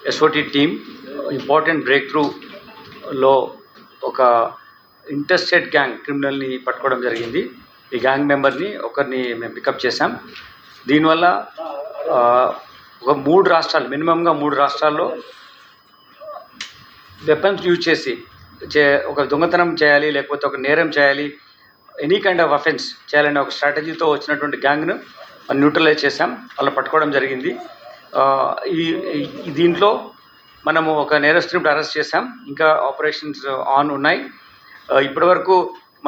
SOT team important break త్రూలో ఒక interstate gang క్రిమినల్ని పట్టుకోవడం జరిగింది. ఈ గ్యాంగ్ మెంబర్ని ఒకరిని మేము పికప్ చేశాం. దీనివల్ల ఒక 3 రాష్ట్రాలు మినిమంగా 3 రాష్ట్రాల్లో వెపన్స్ యూజ్ చేసి ఒక దొంగతనం చేయాలి, లేకపోతే ఒక నేరం చేయాలి, ఎనీ కైండ్ ఆఫ్ అఫెన్స్ చేయాలనే ఒక స్ట్రాటజీతో వచ్చినటువంటి గ్యాంగ్ను న్యూట్రలైజ్ చేశాం. వాళ్ళు పట్టుకోవడం జరిగింది. దీంట్లో మనము ఒక నేరస్తుని అరెస్ట్ చేశాం. ఇంకా ఆపరేషన్స్ ఆన్ ఉన్నాయి. ఇప్పటివరకు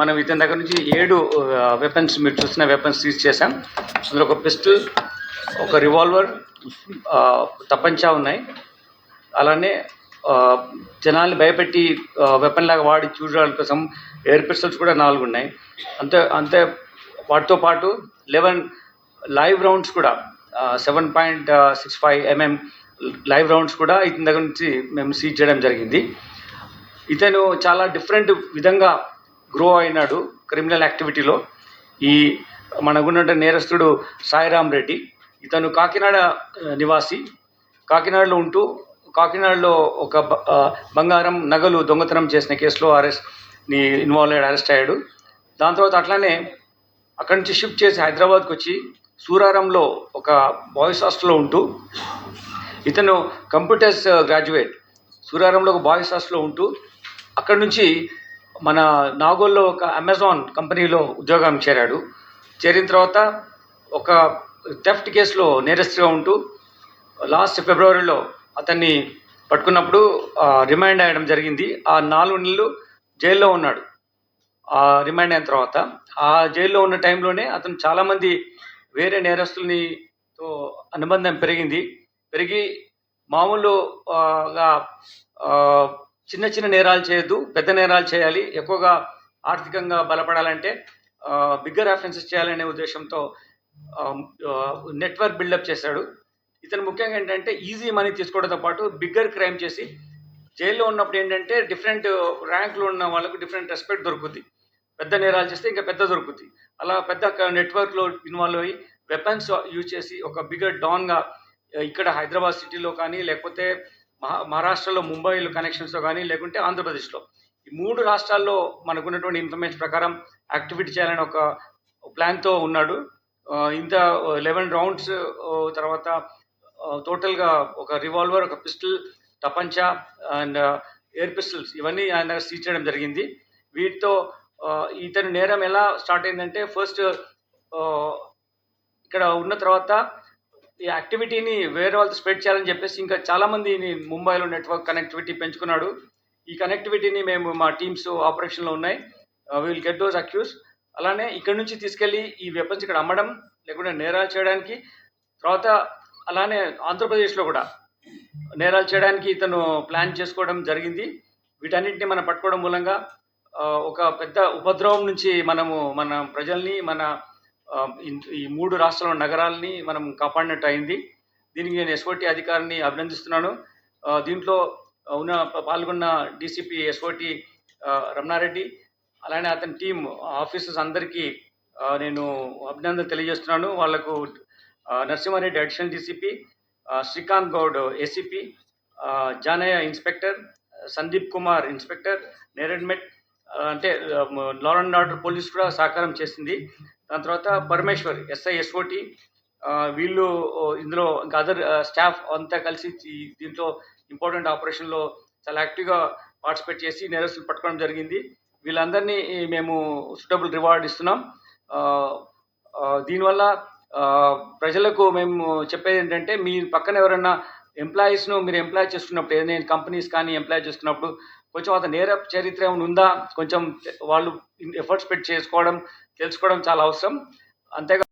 మనం ఇతని దగ్గర నుంచి 7 వెపన్స్, మీరు చూసిన వెపన్స్ సీజ్ చేశాం. అందులో ఒక పిస్టల్, ఒక రివాల్వర్, తపంచా ఉన్నాయి. అలానే జనాల్ని భయపెట్టి వెపన్ లాగా వాడి చూడడానికి కోసం ఎయిర్ పిస్టల్స్ కూడా 4 ఉన్నాయి. అంతే వాటితో పాటు 11 లైవ్ రౌండ్స్ కూడా 7.65 mm లైవ్ రౌండ్స్ కూడా ఇతని దగ్గర నుంచి మేము సీజ్ చేయడం జరిగింది. ఇతను చాలా డిఫరెంట్ విధంగా గ్రో అయినాడు క్రిమినల్ యాక్టివిటీలో. మనకున్న నేరస్తుడు సాయిరామ్ రెడ్డి, ఇతను కాకినాడ నివాసి. కాకినాడలో ఉంటూ కాకినాడలో ఒక బంగారం నగలు దొంగతనం చేసిన కేసులో అరెస్ట్ అయ్యాడు. దాని తర్వాత అట్లానే అక్కడి నుంచి షిఫ్ట్ చేసి హైదరాబాద్కి వచ్చి సూరారంలో ఒక బాయ్స్ హాస్టల్లో ఉంటూ, ఇతను కంప్యూటర్స్ గ్రాడ్యుయేట్, సూరారంలో ఒక బాయ్స్ హాస్టల్లో ఉంటూ అక్కడి నుంచి మన నాగోల్లో ఒక అమెజాన్ కంపెనీలో ఉద్యోగం చేరాడు. చేరిన తర్వాత ఒక థెఫ్ట్ కేసులో నేరస్తుగా ఉంటూ లాస్ట్ ఫిబ్రవరిలో అతన్ని పట్టుకున్నప్పుడు రిమాండ్ అయ్యడం జరిగింది. ఆ 4 నెలలు జైల్లో ఉన్నాడు. రిమాండ్ అయిన తర్వాత ఆ జైల్లో ఉన్న టైంలోనే అతను చాలామంది వేరే నేరస్తులతో అనుబంధం పెరిగి మామూలుగా చిన్న చిన్న నేరాలు చేయొద్దు, పెద్ద నేరాలు చేయాలి, ఎక్కువగా ఆర్థికంగా బలపడాలంటే బిగ్గర్ అఫెన్సెస్ చేయాలనే ఉద్దేశంతో నెట్వర్క్ బిల్డప్ చేశాడు. ఇతను ముఖ్యంగా ఏంటంటే ఈజీ మనీ తీసుకోవడంతో పాటు బిగ్గర్ క్రైమ్ చేసి జైల్లో ఉన్నప్పుడు ఏంటంటే డిఫరెంట్ ర్యాంకులు ఉన్న వాళ్ళకు డిఫరెంట్ రెస్పెక్ట్ దొరుకుతుంది. పెద్ద నేరాలు చేస్తే ఇంకా పెద్ద దొరుకుతుంది. అలా పెద్ద నెట్వర్క్లో ఇన్వాల్వ్ అయ్యి వెపన్స్ యూజ్ చేసి ఒక బిగ్గర్ డాన్గా ఇక్కడ హైదరాబాద్ సిటీలో కానీ, లేకపోతే మహారాష్ట్రలో ముంబైలో కనెక్షన్స్లో కానీ, లేకుంటే ఆంధ్రప్రదేశ్లో ఈ 3 రాష్ట్రాల్లో మనకున్నటువంటి ఇన్ఫర్మేషన్ ప్రకారం యాక్టివిటీ చేయాలని ఒక ప్లాన్తో ఉన్నాడు. ఇంత 11 రౌండ్స్ తర్వాత టోటల్గా ఒక రివాల్వర్, ఒక పిస్టల్, టపంచా అండ్ ఎయిర్ పిస్టల్స్ ఇవన్నీ ఆయన దగ్గర సీజ్ చేయడం జరిగింది. వీటితో ఇతని నేరం ఎలా స్టార్ట్ అయిందంటే, ఫస్ట్ ఇక్కడ ఉన్న తర్వాత ఈ యాక్టివిటీని వేరే వాళ్ళతో స్ప్రెడ్ చేయాలని చెప్పేసి ఇంకా చాలామందిని ముంబైలో నెట్వర్క్ కనెక్టివిటీ పెంచుకున్నాడు. ఈ కనెక్టివిటీని మేము మా టీమ్స్ ఆపరేషన్లో ఉన్నాయి. Will get those accused. అలానే ఇక్కడ నుంచి తీసుకెళ్ళి ఈ వెపన్స్ ఇక్కడ అమ్మడం, లేకుంటే నేరాలు చేయడానికి, తర్వాత అలానే ఆంధ్రప్రదేశ్లో కూడా నేరాలు చేయడానికి ఇతను ప్లాన్ చేసుకోవడం జరిగింది. వీటన్నిటిని మనం పట్టుకోవడం మూలంగా ఒక పెద్ద ఉపద్రవం నుంచి మనము మన ప్రజల్ని, ఈ 3 రాష్ట్రాల నగరాలని మనం కాపాడినట్టు అయింది. దీనికి నేను ఎస్ఓటి అధికారిని అభినందిస్తున్నాను. దీంట్లో పాల్గొన్న డీసీపీ ఎస్ఓటి రమణారెడ్డి, అలానే అతని టీం ఆఫీసర్స్ అందరికీ నేను అభినందన తెలియజేస్తున్నాను. వాళ్లకు Narasimha Reddy additional DCP, Srikanth Goud ACP, Janaiah inspector, Sandeep Kumar inspector, Neredmet, అంటే లా అండ్ ఆర్డర్ పోలీస్ కూడా సహకారం చేసింది. దాని తర్వాత పరమేశ్వర్ ఎస్ఐ ఎస్ఓటి, వీళ్ళు ఇందులో ఇంకా అదర్ స్టాఫ్ అంతా కలిసి దీంట్లో ఇంపార్టెంట్ ఆపరేషన్లో చాలా యాక్టివ్గా పార్టిసిపేట్ చేసి నేరస్తులు పట్టుకోవడం జరిగింది. వీళ్ళందరినీ మేము సూటబుల్ రివార్డ్ ఇస్తున్నాం. దీనివల్ల ప్రజలకు మేము చెప్పేది ఏంటంటే, మీ పక్కన ఎవరైనా ఎంప్లాయీస్ను మీరు ఎంప్లాయ్ చేస్తున్నప్పుడు, ఏదైనా కంపెనీస్ కానీ ఎంప్లాయ్ చేస్తున్నప్పుడు కొంచెం అతను నేర చరిత్ర ఏమైనా ఉందా, కొంచెం వాళ్ళు ఎఫర్ట్స్ పెట్టి తెలుసుకోవడం చాలా అవసరం. అంతేగా